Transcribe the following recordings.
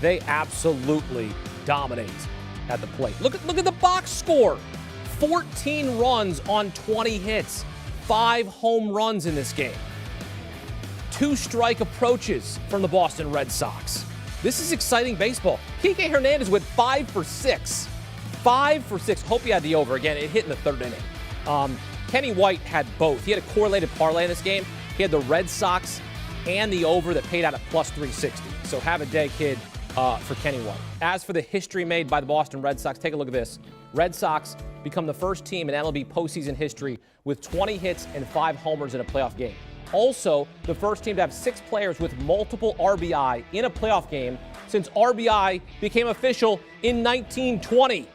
They absolutely dominate at the plate. Look at the box score. 14 runs on 20 hits. 5 home runs in this game. 2 strike approaches from the Boston Red Sox. This is exciting baseball. Kike Hernandez with 5 for 6. 5 for 6. Hope he had the over. Again, it hit in the 3rd inning. Kenny White had both. He had a correlated parlay in this game. He had the Red Sox and the over that paid out at plus 360. So have a day, kid, for Kenny White. As for the history made by the Boston Red Sox, take a look at this. Red Sox become the first team in MLB postseason history with 20 hits and 5 homers in a playoff game. Also, the first team to have 6 players with multiple RBI in a playoff game since RBI became official in 1920.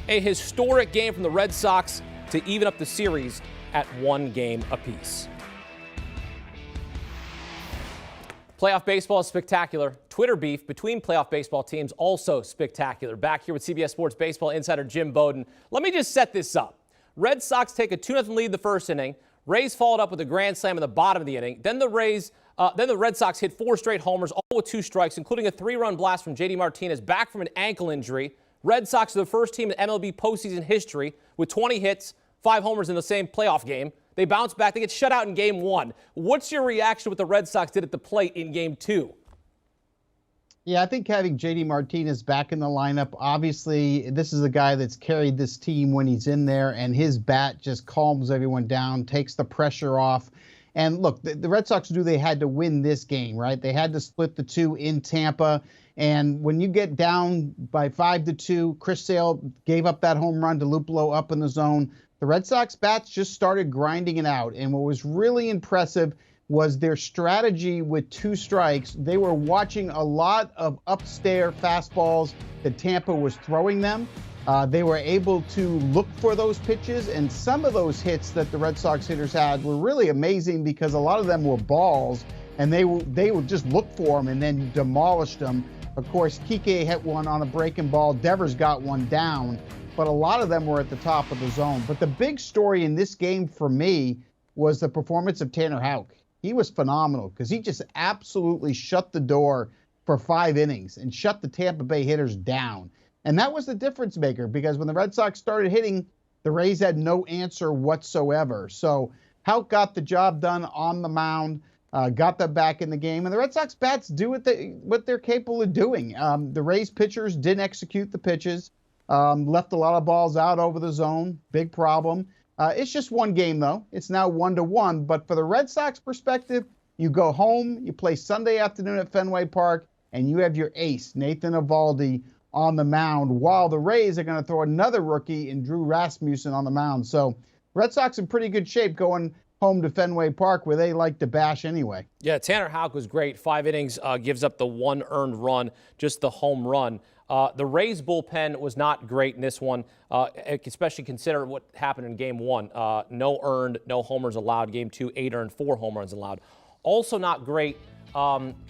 A historic game from the Red Sox to even up the series at 1 game apiece. Playoff baseball is spectacular. Twitter beef between playoff baseball teams also spectacular. Back here with CBS Sports baseball insider Jim Bowden. Let me just set this up. Red Sox take a 2-0 lead the first inning. Rays followed up with a grand slam in the bottom of the inning. Then the Red Sox hit 4 straight homers, all with 2 strikes, including a 3-run blast from JD Martinez back from an ankle injury. Red Sox are the first team in MLB postseason history with 20 hits, 5 homers in the same playoff game. They bounce back. They get shut out in game 1. What's your reaction to what the Red Sox did at the plate in game 2? Yeah, I think having JD Martinez back in the lineup, obviously this is a guy that's carried this team when he's in there, and his bat just calms everyone down, takes the pressure off. And look, the Red Sox they had to win this game, right? They had to split the 2 in Tampa. And when you get down by 5-2, Chris Sale gave up that home run to Luplow up in the zone. The Red Sox bats just started grinding it out. And what was really impressive was their strategy with 2 strikes. They were watching a lot of upstairs fastballs that Tampa was throwing them. They were able to look for those pitches, and some of those hits that the Red Sox hitters had were really amazing because a lot of them were balls, and they would just look for them and then demolish them. Of course, Kike hit one on a breaking ball. Devers got one down, but a lot of them were at the top of the zone. But the big story in this game for me was the performance of Tanner Houck. He was phenomenal because he just absolutely shut the door for 5 innings and shut the Tampa Bay hitters down. And that was the difference maker because when the Red Sox started hitting, the Rays had no answer whatsoever. So Houck got the job done on the mound, got them back in the game. And the Red Sox bats do what they're capable of doing. The Rays pitchers didn't execute the pitches, left a lot of balls out over the zone. Big problem. It's just 1 game, though. It's now 1-1. But for the Red Sox perspective, you go home, you play Sunday afternoon at Fenway Park, and you have your ace, Nathan Eovaldi, on the mound, while the Rays are going to throw another rookie in Drew Rasmussen on the mound. So Red Sox in pretty good shape going home to Fenway Park, where they like to bash anyway. Yeah, Tanner Houck was great. 5 innings, gives up the 1 earned run, just the home run. The Rays bullpen was not great in this one, especially consider what happened in game 1. No earned, no homers allowed. Game 2, 8 earned, 4 home runs allowed. Also not great,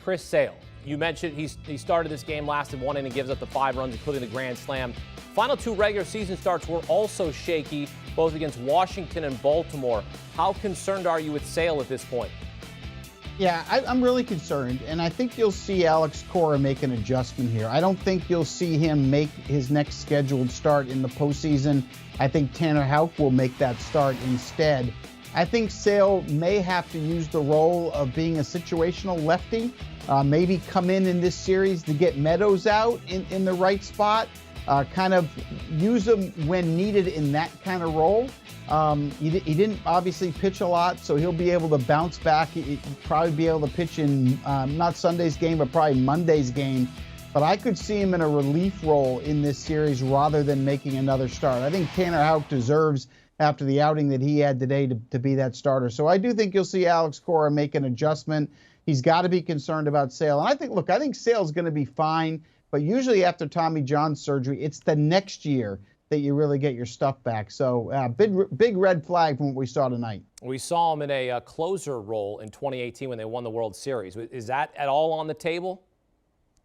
Chris Sale. You mentioned he started this game, lasted 1 inning, gives up the 5 runs, including the grand slam. Final 2 regular season starts were also shaky, both against Washington and Baltimore. How concerned are you with Sale at this point? Yeah, I'm really concerned, and I think you'll see Alex Cora make an adjustment here. I don't think you'll see him make his next scheduled start in the postseason. I think Tanner Houck will make that start instead. I think Sale may have to use the role of being a situational lefty, maybe come in this series to get Meadows out in the right spot, kind of use him when needed in that kind of role. He didn't obviously pitch a lot, so he'll be able to bounce back. He'll probably be able to pitch in not Sunday's game, but probably Monday's game. But I could see him in a relief role in this series rather than making another start. I think Tanner Houck deserves, after the outing that he had today, to be that starter. So I do think you'll see Alex Cora make an adjustment. He's got to be concerned about Sale. And I think Sale's going to be fine. But usually after Tommy John's surgery, it's the next year that you really get your stuff back. So big red flag from what we saw tonight. We saw him in a closer role in 2018 when they won the World Series. Is that at all on the table?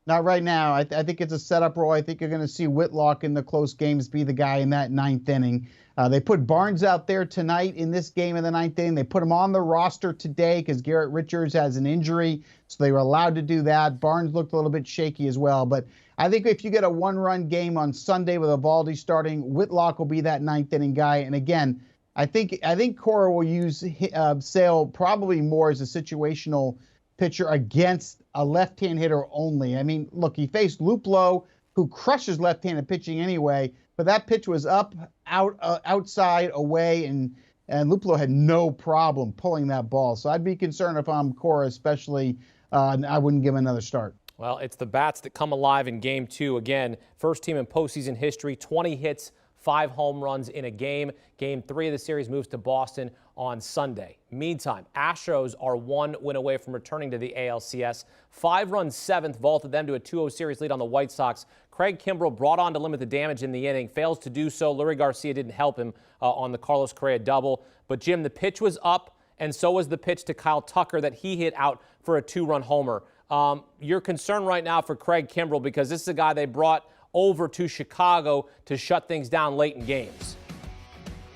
Not right now. I think it's a setup role. I think you're going to see Whitlock in the close games be the guy in that ninth inning. They put Barnes out there tonight in this game in the ninth inning. They put him on the roster today because Garrett Richards has an injury, so they were allowed to do that. Barnes looked a little bit shaky as well. But I think if you get a one-run game on Sunday with Eovaldi starting, Whitlock will be that ninth inning guy. And again, I think Cora will use Sale probably more as a situational pitcher against a left-hand hitter only. I mean, look, he faced Luplow, who crushes left-handed pitching anyway, but that pitch was up, outside, away, and Luplow had no problem pulling that ball. So I'd be concerned if I'm Cora, especially, I wouldn't give him another start. Well, it's the bats that come alive in Game 2. Again, first team in postseason history, 20 hits, 5 home runs in a game. Game 3 of the series moves to Boston on Sunday. Meantime, Astros are 1 win away from returning to the ALCS. 5-run 7th vaulted them to a 2-0 series lead on the White Sox. Craig Kimbrell brought on to limit the damage in the inning, fails to do so. Leury Garcia didn't help him on the Carlos Correa double. But, Jim, the pitch was up, and so was the pitch to Kyle Tucker that he hit out for a 2-run homer. You're concerned right now for Craig Kimbrell because this is a guy they brought over to Chicago to shut things down late in games.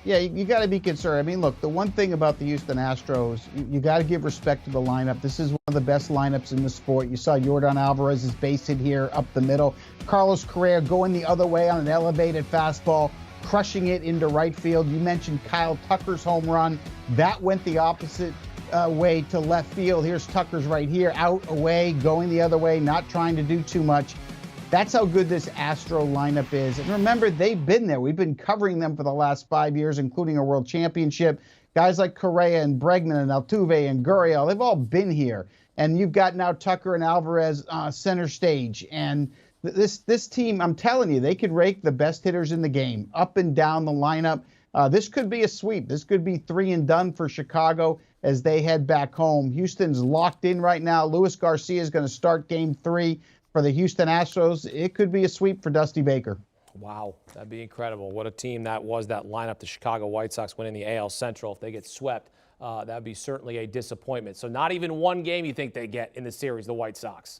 Yeah, you got to be concerned. I mean, look, the one thing about the Houston Astros, you got to give respect to the lineup. This is one of the best lineups in the sport. You saw Yordan Alvarez's base hit here up the middle. Carlos Correa going the other way on an elevated fastball, crushing it into right field. You mentioned Kyle Tucker's home run. That went the opposite way to left field. Here's Tucker's right here, out, away, going the other way, not trying to do too much. That's how good this Astro lineup is. And remember, they've been there. We've been covering them for the last 5 years, including a world championship. Guys like Correa and Bregman and Altuve and Gurriel, they've all been here. And you've got now Tucker and Alvarez center stage. And this team, I'm telling you, they could rake the best hitters in the game up and down the lineup. This could be a sweep. This could be 3 and done for Chicago as they head back home. Houston's locked in right now. Luis Garcia is going to start Game 3 for the Houston Astros. It could be a sweep for Dusty Baker. Wow, that'd be incredible. What a team that was, that lineup, the Chicago White Sox winning the AL Central. If they get swept, that'd be certainly a disappointment. So not even one game you think they get in the series, the White Sox?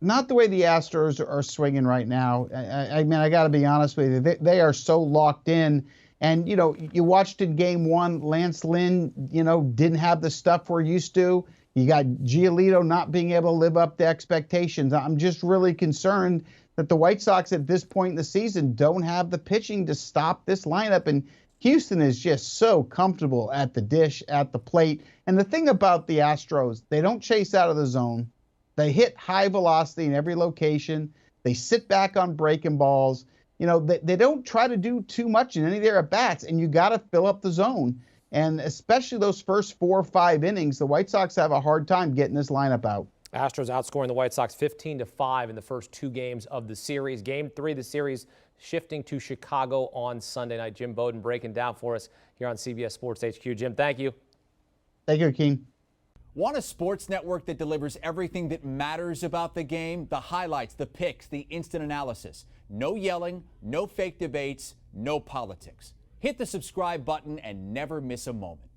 Not the way the Astros are swinging right now. I mean, I got to be honest with you. They are so locked in. And, you know, you watched in Game 1, Lance Lynn, you know, didn't have the stuff we're used to. You got Giolito not being able to live up to expectations. I'm just really concerned that the White Sox at this point in the season don't have the pitching to stop this lineup. And Houston is just so comfortable at the dish, at the plate. And the thing about the Astros, they don't chase out of the zone. They hit high velocity in every location. They sit back on breaking balls. You know, they don't try to do too much in any of their at-bats, and you got to fill up the zone. And especially those first 4 or 5 innings, the White Sox have a hard time getting this lineup out. Astros outscoring the White Sox 15-5 in the first 2 games of the series. Game 3 of the series shifting to Chicago on Sunday night. Jim Bowden breaking down for us here on CBS Sports HQ. Jim, thank you. Thank you, Akeem. Want a sports network that delivers everything that matters about the game? The highlights, the picks, the instant analysis. No yelling, no fake debates, no politics. Hit the subscribe button and never miss a moment.